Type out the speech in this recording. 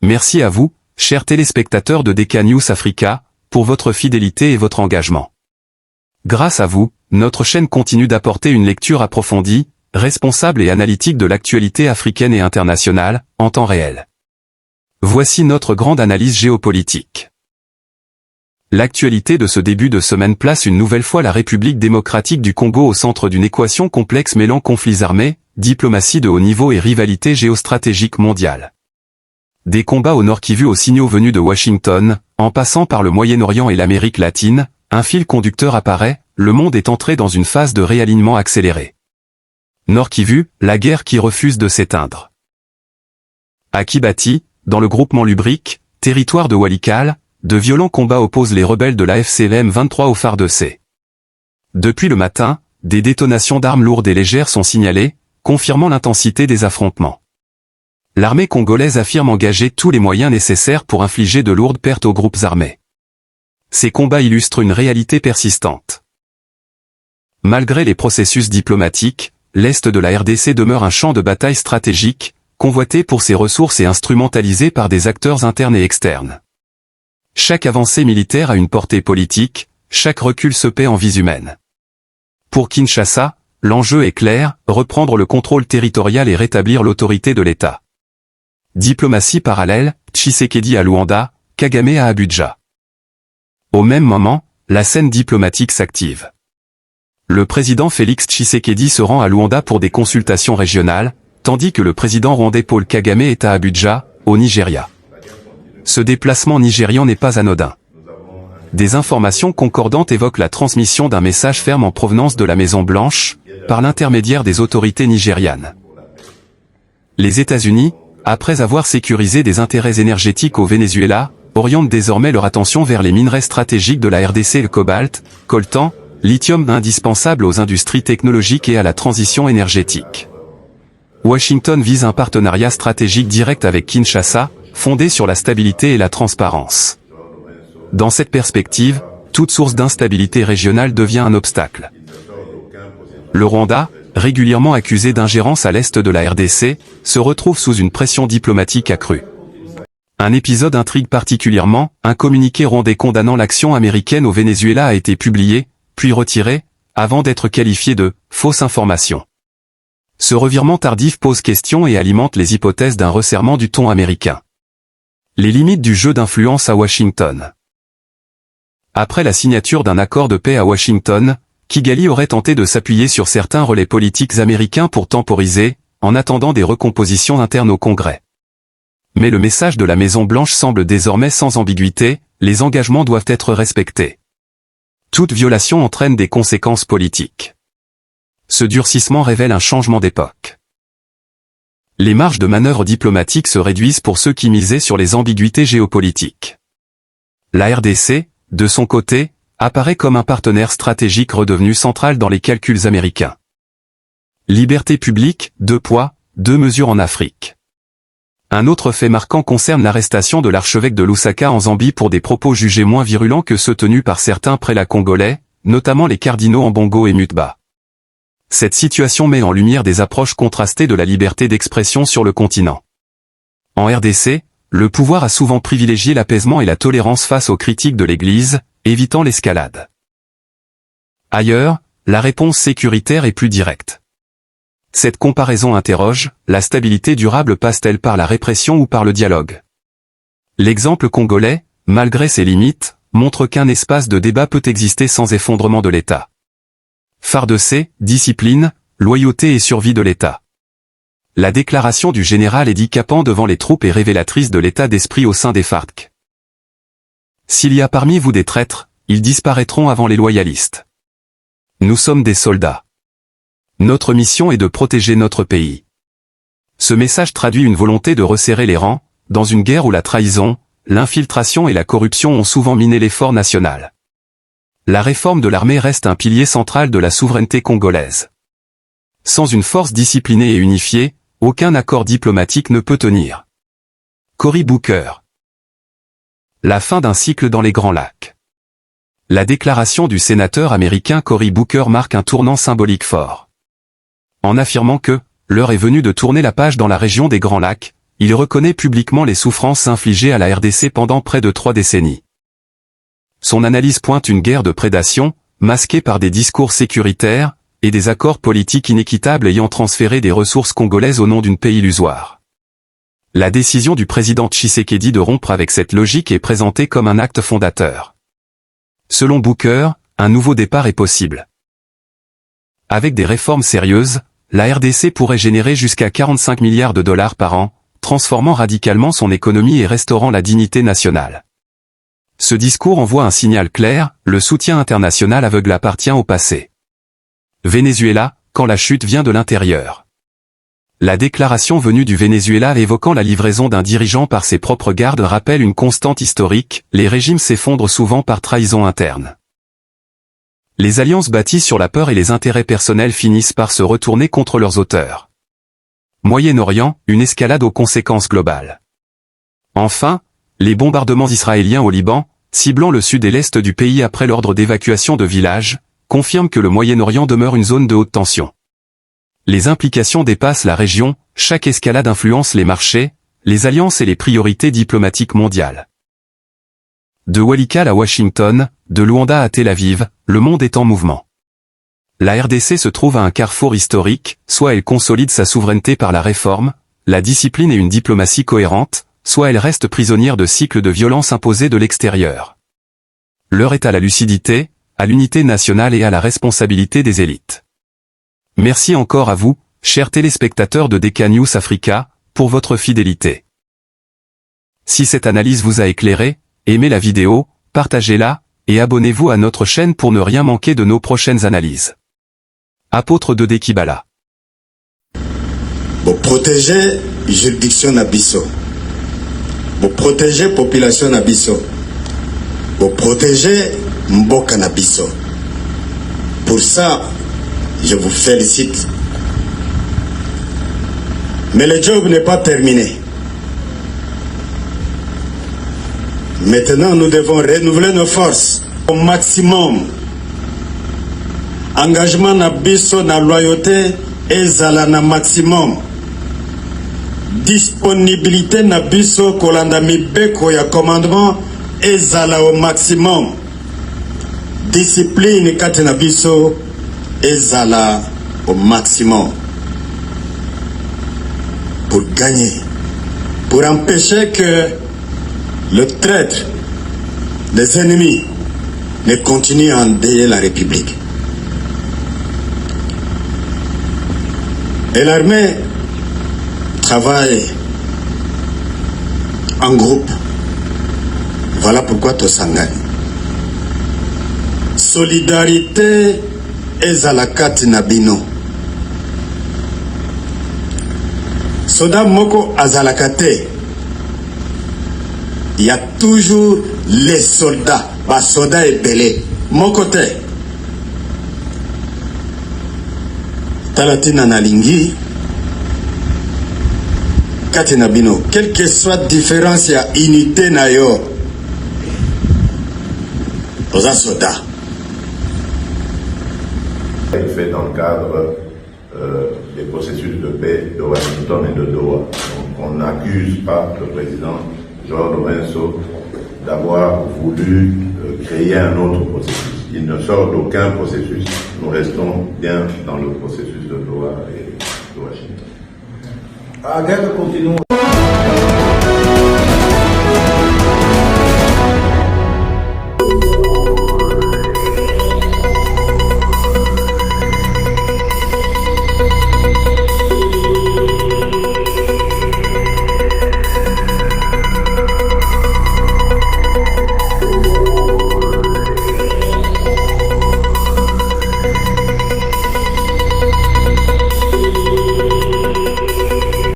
Merci à vous, chers téléspectateurs de DK News Africa, pour votre fidélité et votre engagement. Grâce à vous, notre chaîne continue d'apporter une lecture approfondie, responsable et analytique de l'actualité africaine et internationale, en temps réel. Voici notre grande analyse géopolitique. L'actualité de ce début de semaine place une nouvelle fois la République démocratique du Congo au centre d'une équation complexe mêlant conflits armés, diplomatie de haut niveau et rivalité géostratégique mondiale. Des combats au Nord Kivu aux signaux venus de Washington, en passant par le Moyen-Orient et l'Amérique latine, un fil conducteur apparaît, le monde est entré dans une phase de réalignement accéléré. Nord Kivu, la guerre qui refuse de s'éteindre. À Kibati, dans le groupement Lubrique, territoire de Walikale, de violents combats opposent les rebelles de la FCLM 23 aux FARDC. Depuis le matin, des détonations d'armes lourdes et légères sont signalées, confirmant l'intensité des affrontements. L'armée congolaise affirme engager tous les moyens nécessaires pour infliger de lourdes pertes aux groupes armés. Ces combats illustrent une réalité persistante. Malgré les processus diplomatiques, l'Est de la RDC demeure un champ de bataille stratégique, convoité pour ses ressources et instrumentalisé par des acteurs internes et externes. Chaque avancée militaire a une portée politique, chaque recul se paie en vies humaines. Pour Kinshasa, l'enjeu est clair, reprendre le contrôle territorial et rétablir l'autorité de l'État. Diplomatie parallèle, Tshisekedi à Luanda, Kagame à Abuja. Au même moment, la scène diplomatique s'active. Le président Félix Tshisekedi se rend à Luanda pour des consultations régionales, tandis que le président rwandais Paul Kagame est à Abuja, au Nigeria. Ce déplacement nigérian n'est pas anodin. Des informations concordantes évoquent la transmission d'un message ferme en provenance de la Maison-Blanche, par l'intermédiaire des autorités nigérianes. Les États-Unis, après avoir sécurisé des intérêts énergétiques au Venezuela, orientent désormais leur attention vers les minerais stratégiques de la RDC et le cobalt, coltan, lithium indispensable aux industries technologiques et à la transition énergétique. Washington vise un partenariat stratégique direct avec Kinshasa, fondé sur la stabilité et la transparence. Dans cette perspective, toute source d'instabilité régionale devient un obstacle. Le Rwanda, régulièrement accusé d'ingérence à l'est de la RDC, se retrouve sous une pression diplomatique accrue. Un épisode intrigue particulièrement, un communiqué rwandais condamnant l'action américaine au Venezuela a été publié, puis retiré, avant d'être qualifié de « fausse information ». Ce revirement tardif pose question et alimente les hypothèses d'un resserrement du ton américain. Les limites du jeu d'influence à Washington. Après la signature d'un accord de paix à Washington, Kigali aurait tenté de s'appuyer sur certains relais politiques américains pour temporiser, en attendant des recompositions internes au Congrès. Mais le message de la Maison-Blanche semble désormais sans ambiguïté, les engagements doivent être respectés. Toute violation entraîne des conséquences politiques. Ce durcissement révèle un changement d'époque. Les marges de manœuvre diplomatique se réduisent pour ceux qui misaient sur les ambiguïtés géopolitiques. La RDC, de son côté, apparaît comme un partenaire stratégique redevenu central dans les calculs américains. Liberté publique, 2 poids, 2 mesures en Afrique. Un autre fait marquant concerne l'arrestation de l'archevêque de Lusaka en Zambie pour des propos jugés moins virulents que ceux tenus par certains prélats congolais, notamment les cardinaux Ambongo et Mutba. Cette situation met en lumière des approches contrastées de la liberté d'expression sur le continent. En RDC, le pouvoir a souvent privilégié l'apaisement et la tolérance face aux critiques de l'Église, évitant l'escalade. Ailleurs, la réponse sécuritaire est plus directe. Cette comparaison interroge, la stabilité durable passe-t-elle par la répression ou par le dialogue? L'exemple congolais, malgré ses limites, montre qu'un espace de débat peut exister sans effondrement de l'État. FARDC, discipline, loyauté et survie de l'État. La déclaration du général Edi Kapan devant les troupes est révélatrice de l'état d'esprit au sein des FARC. S'il y a parmi vous des traîtres, ils disparaîtront avant les loyalistes. Nous sommes des soldats. Notre mission est de protéger notre pays. Ce message traduit une volonté de resserrer les rangs, dans une guerre où la trahison, l'infiltration et la corruption ont souvent miné l'effort national. La réforme de l'armée reste un pilier central de la souveraineté congolaise. Sans une force disciplinée et unifiée, aucun accord diplomatique ne peut tenir. Cory Booker. La fin d'un cycle dans les Grands Lacs. La déclaration du sénateur américain Cory Booker marque un tournant symbolique fort. En affirmant que « l'heure est venue de tourner la page dans la région des Grands Lacs », il reconnaît publiquement les souffrances infligées à la RDC pendant près de 3 décennies. Son analyse pointe une guerre de prédation, masquée par des discours sécuritaires, et des accords politiques inéquitables ayant transféré des ressources congolaises au nom d'une paix illusoire. La décision du président Tshisekedi de rompre avec cette logique est présentée comme un acte fondateur. Selon Booker, un nouveau départ est possible. Avec des réformes sérieuses, la RDC pourrait générer jusqu'à 45 milliards de dollars par an, transformant radicalement son économie et restaurant la dignité nationale. Ce discours envoie un signal clair, le soutien international aveugle appartient au passé. Venezuela, quand la chute vient de l'intérieur. La déclaration venue du Venezuela évoquant la livraison d'un dirigeant par ses propres gardes rappelle une constante historique, les régimes s'effondrent souvent par trahison interne. Les alliances bâties sur la peur et les intérêts personnels finissent par se retourner contre leurs auteurs. Moyen-Orient, une escalade aux conséquences globales. Enfin, les bombardements israéliens au Liban, ciblant le sud et l'est du pays après l'ordre d'évacuation de villages, confirment que le Moyen-Orient demeure une zone de haute tension. Les implications dépassent la région, chaque escalade influence les marchés, les alliances et les priorités diplomatiques mondiales. De Walikale à Washington, de Luanda à Tel Aviv, le monde est en mouvement. La RDC se trouve à un carrefour historique, soit elle consolide sa souveraineté par la réforme, la discipline et une diplomatie cohérente, soit elle reste prisonnière de cycles de violence imposés de l'extérieur. L'heure est à la lucidité, à l'unité nationale et à la responsabilité des élites. Merci encore à vous, chers téléspectateurs de DK News Africa, pour votre fidélité. Si cette analyse vous a éclairé, aimez la vidéo, partagez-la, et abonnez-vous à notre chaîne pour ne rien manquer de nos prochaines analyses. Apôtre de Dekibala. Pour protéger juridiction Nabiso. Pour protéger population Nabiso. Pour protéger Mboka Nabiso. Pour ça, je vous félicite. Mais le job n'est pas terminé. Maintenant, nous devons renouveler nos forces au maximum. Engagement na biso na loyauté ezala na maximum. Disponibilité na biso kolanda mibeko ya commandement ezala au maximum. Discipline kati na biso ezala au maximum. Pour gagner, pour empêcher que le traître des ennemis ne continue à endeuiller la République. Et l'armée travaille en groupe. Voilà pourquoi Tosangani. Solidarité ezalakati nabino. Soda moko azalakate. Il y a toujours les soldats. Bas soldats et belés. Mon côté. Talatina nalingi. Katina bino. Quelle que soit différence, il y a unité nayo. Aux soldats. Il fait dans le cadre des processus de paix de Washington et de Doha. Donc on n'accuse pas le président João Lourenço d'avoir voulu créer un autre processus. Il ne sort d'aucun processus. Nous restons bien dans le processus de Doha et de Washington. A guerra continua.